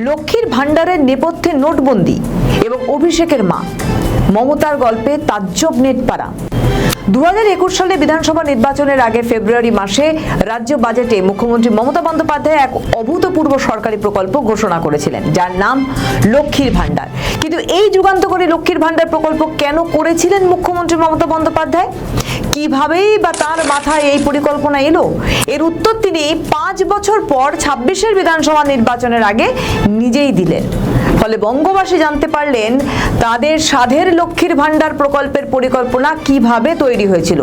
লক্ষ্মীর ভান্ডারের নেপথ্যে নোটবন্দি এবং অভিষেকের মা মমতার গল্পে তাজ্জব নেটপাড়া। 2021 সালে বিধানসভা নির্বাচনের আগে ফেব্রুয়ারি মাসে রাজ্য বাজেটে মুখ্যমন্ত্রী মমতা বন্দ্যোপাধ্যায় এক অভূতপূর্ব সরকারি প্রকল্প ঘোষণা করেছিলেন, যার নাম লক্ষ্মীর ভান্ডার। কিন্তু এই যুগান্তকারী লক্ষ্মীর ভান্ডার প্রকল্প কেন করেছিলেন মুখ্যমন্ত্রী মমতা বন্দ্যোপাধ্যায়? কিভাবেই বা তার মাথায় এই পরিকল্পনা এলো? এর উত্তর তিনি 5 বছর পর 26-এর বিধানসভা নির্বাচনের আগে নিজেই দিলেন। ফলে বঙ্গবাসী জানতে পারলেন তাদের সাধের লক্ষ্মীর ভান্ডার প্রকল্পের পরিকল্পনা কিভাবে তৈরি হয়েছিল।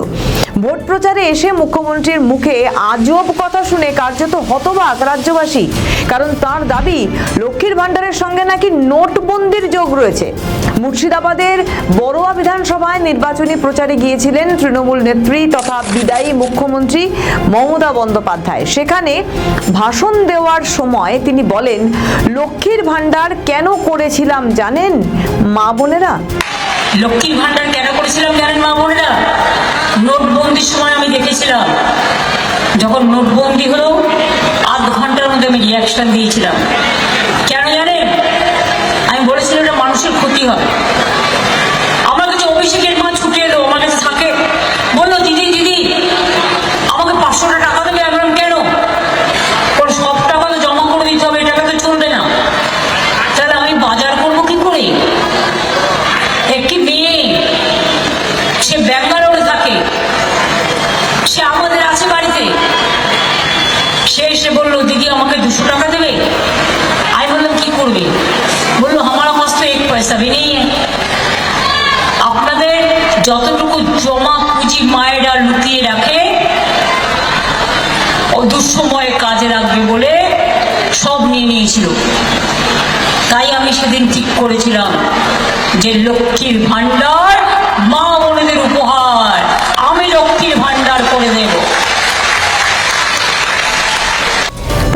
ভোট প্রচারে এসে মুখ্যমন্ত্রীর মুখে আজব কথা শুনে কার্যত হতবাক রাজ্যবাসী, কারণ তার দাবি লক্ষ্মীর ভান্ডারের সঙ্গে নাকি নোটবন্দির যোগ রয়েছে। মুর্শিদাবাদের বড়ুয়া বিধানসভায় নির্বাচনী প্রচারে গিয়েছিলেন তৃণমূল নেত্রী তথা বিদায়ী মুখ্যমন্ত্রী মমতা বন্দ্যোপাধ্যায়। সেখানে ভাষণ দেওয়ার সময় তিনি বলেন, লক্ষ্মীর ভান্ডার কেন করেছিলাম জানেন মা বোনেরা? লক্ষ্মীর ভান্ডার কেন করেছিলাম জানেন মা বোনেরা? নোটবন্দির সময় আমি দেখেছিলাম, যখন নোটবন্দি হলো আধ ঘন্টার মধ্যে আমি রিয়াকশন দিয়েছিলাম। কেন জানেন? আমি বলেছিলাম এটা মানুষের ক্ষতি হবে। আমার কাছে অভিষেকের মা ছুটে এলো, আমার কাছে থাকে, বললো দিদি দিদি আমাকে 500টা টাকা দেবে। আমি বললাম কেন? সব টাকা তো জমা করে দিতে হবে, এটা তো চলবে না। তাহলে আমি বাজার করবো কি করে? একটি মেয়ে, সে ব্যাঙ্গালোরে থাকে, সে আমাদের আছে বাড়িতে, সে এসে বললো দিদি আমাকে 200 টাকা দেবে। আমি বললাম কি করবে? বললো हमारा पास तो 1 पैसा भी नहीं है। আপনাদের যতটুকু জমা পুঁজি মায়েরা লুকিয়ে রাখে ও দুঃসময়ে কাজে লাগবে বলে সব নিয়ে নিয়েছিল। তাই আমি সেদিন ঠিক করেছিলাম যে লক্ষ্মীর ভান্ডার মা বোনেদের উপহার, আমি লক্ষ্মীর ভান্ডার করে দেব।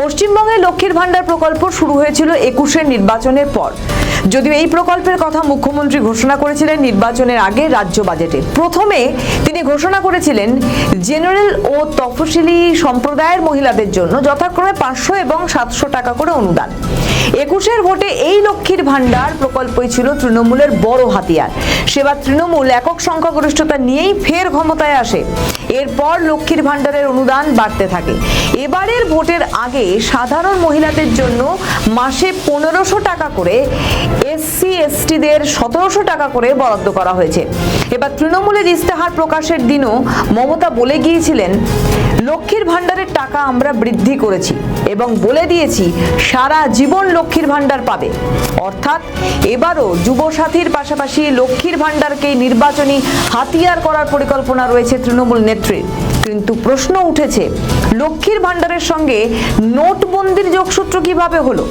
পশ্চিমবঙ্গে লক্ষ্মীর ভান্ডার প্রকল্প শুরু হয়েছিল 21-এর নির্বাচনের পর। যদিও এই প্রকল্পের কথা মুখ্যমন্ত্রী ঘোষণা করেছিলেন নির্বাচনের আগে রাজ্য বাজেটে। প্রথমে তিনি ঘোষণা করেছিলেন জেনারেল ও তফসিলি সম্প্রদায়ের মহিলাদের জন্য যথাক্রমে 500 এবং 700 টাকা করে অনুদান। 21-এর ভোটে এই লক্ষ্মীর ভান্ডার প্রকল্পই ছিল তৃণমূলের বড় হাতিয়ার। সেবার তৃণমূল একক সংখ্যাগরিষ্ঠতা নিয়েই ফের ক্ষমতায় আসে। এরপর লক্ষ্মীর ভান্ডারের অনুদান বাড়তে থাকে। এবারের ভোটের আগে সাধারণ মহিলাদের জন্য মাসে 1500 টাকা করে, এসসি এসটিদের 1700 টাকা করে বরাদ্দ করা হয়েছে। এবার তৃণমূলের ইস্তেহার প্রকাশের দিনও মমতা বলে গিয়েছিলেন, লক্ষ্মীর ভান্ডারের টাকা আমরা বৃদ্ধি করেছি এবং বলে দিয়েছি সারা জীবন লক্ষ্মীর ভান্ডার পাবে। অর্থাৎ এবারও যুবসাথীর পাশাপাশি লক্ষ্মীর ভান্ডারকে নির্বাচনী হাতিয়ার করার পরিকল্পনা রয়েছে তৃণমূল নেত্রীর। কিন্তু প্রশ্ন উঠেছে, লক্ষ্মীর ভান্ডারের সঙ্গে নোটবন্দির যোগসূত্র কিভাবে হলো?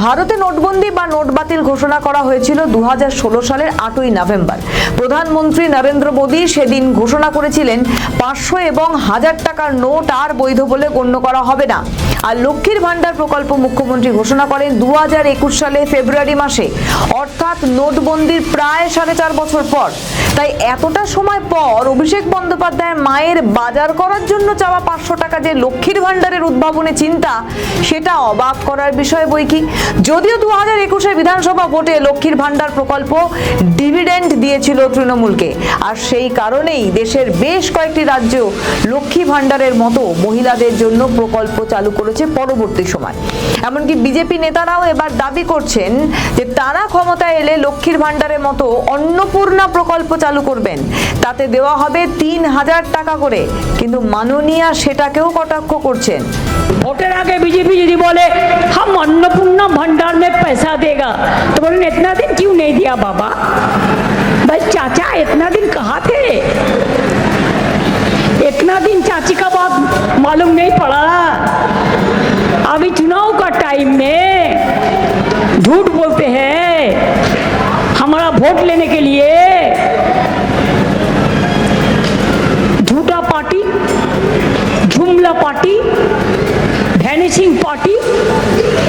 ভারতে নোটবন্দি বা নোট বাতিল ঘোষণা করা হয়েছিল 2016 সালের 8ই নভেম্বর। প্রধানমন্ত্রী নরেন্দ্র মোদী সেদিন ঘোষণা করেছিলেন 500 এবং 1000 টাকার নোট আর বৈধ বলে গণ্য করা হবে না। আর লক্ষ্মীর ভান্ডার প্রকল্প মুখ্যমন্ত্রী ঘোষণা করেন 2021 সালে ফেব্রুয়ারি মাসে, অর্থাৎ নোটবন্দির প্রায় 4.5 বছর পর। তাই এতটা সময় পর অভিষেক বন্দ্যোপাধ্যায়ের মায়ের বাজার করার জন্য চাওয়া 500 টাকা যে লক্ষ্মীর ভান্ডারের উদ্ভাবনে চিন্তা, সেটা অবাক করার বিষয় বই কি। যদিও 2021-এর বিধানসভা ভোটে লক্ষ্মীর ভান্ডার প্রকল্প ডিভিডেন্ড দিয়েছিল তৃণমূলকে, আর সেই কারণেই দেশের বেশ কয়েকটি রাজ্য লক্ষ্মী ভান্ডারের মতো মহিলাদের জন্য প্রকল্প চালু করেছে পরবর্তী সময়। এমনকি বিজেপি নেতারাও এবার দাবি করছেন যে তারা ক্ষমতায় এলে লক্ষ্মীর ভান্ডারের মতো অন্নপূর্ণা প্রকল্প চালু করবেন, তাতে দেওয়া হবে 3000 টাকা করে। কিন্তু মাননীয়া সেটাকেও কটাক্ষ করছেন। ভোটের আগে बीजेपी यदि बोले हम अन्नपूर्णा भंडार में पैसा देगा, तो बोले इतना दिन क्यों नहीं दिया बाबा? भाई चाचा इतना दिन कहाँ थे? इतना दिन चाची का बात मालूम नहीं पड़ा। अभी चुनाव का टाइम में झूठ बोलते हैं हमारा वोट लेने के लिए। झूठा पार्टी, झुमला पार्टी, ভ্যানিশিং পার্টি,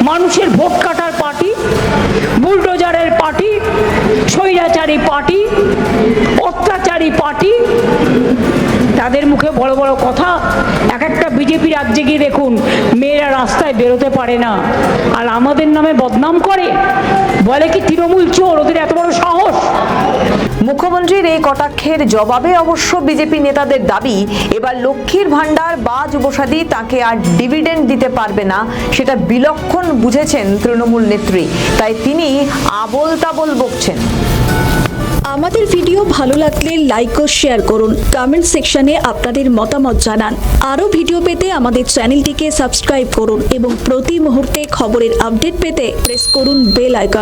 মানুষের ভোট কাটার পার্টি, বুলডোজারের পার্টি, স্বৈরাচারী পার্টি, অত্যাচারী পার্টি। তাদের মুখে বড় বড় কথা, এক একটা বিজেপি রাজ্যে গিয়ে দেখুন মেয়েরা রাস্তায় বেরোতে পারে না, আর আমাদের নামে বদনাম করে, বলে কি তৃণমূল চোর, ওদের এত বড় সাহস। মুখ্যমন্ত্রীর এই কটাক্ষের জবাবে অবশ্য বিজেপি নেতাদের দাবি, এবার লক্ষ্মীর ভান্ডার বা যুবসাথী তাকে আর ডিভিডেন্ড দিতে পারবে না, সেটা বিলক্ষণ বুঝেছেন তৃণমূল নেত্রী, তাই তিনি আবোল তাবোল বকছেন। আমাদের ভিডিও ভালো লাগলে লাইক ও শেয়ার করুন, কমেন্ট সেকশনে আপনাদের মতামত জানান। আরও ভিডিও পেতে আমাদের চ্যানেলটিকে সাবস্ক্রাইব করুন এবং প্রতি মুহূর্তে খবরের আপডেট পেতে প্রেস করুন বেল আইকন।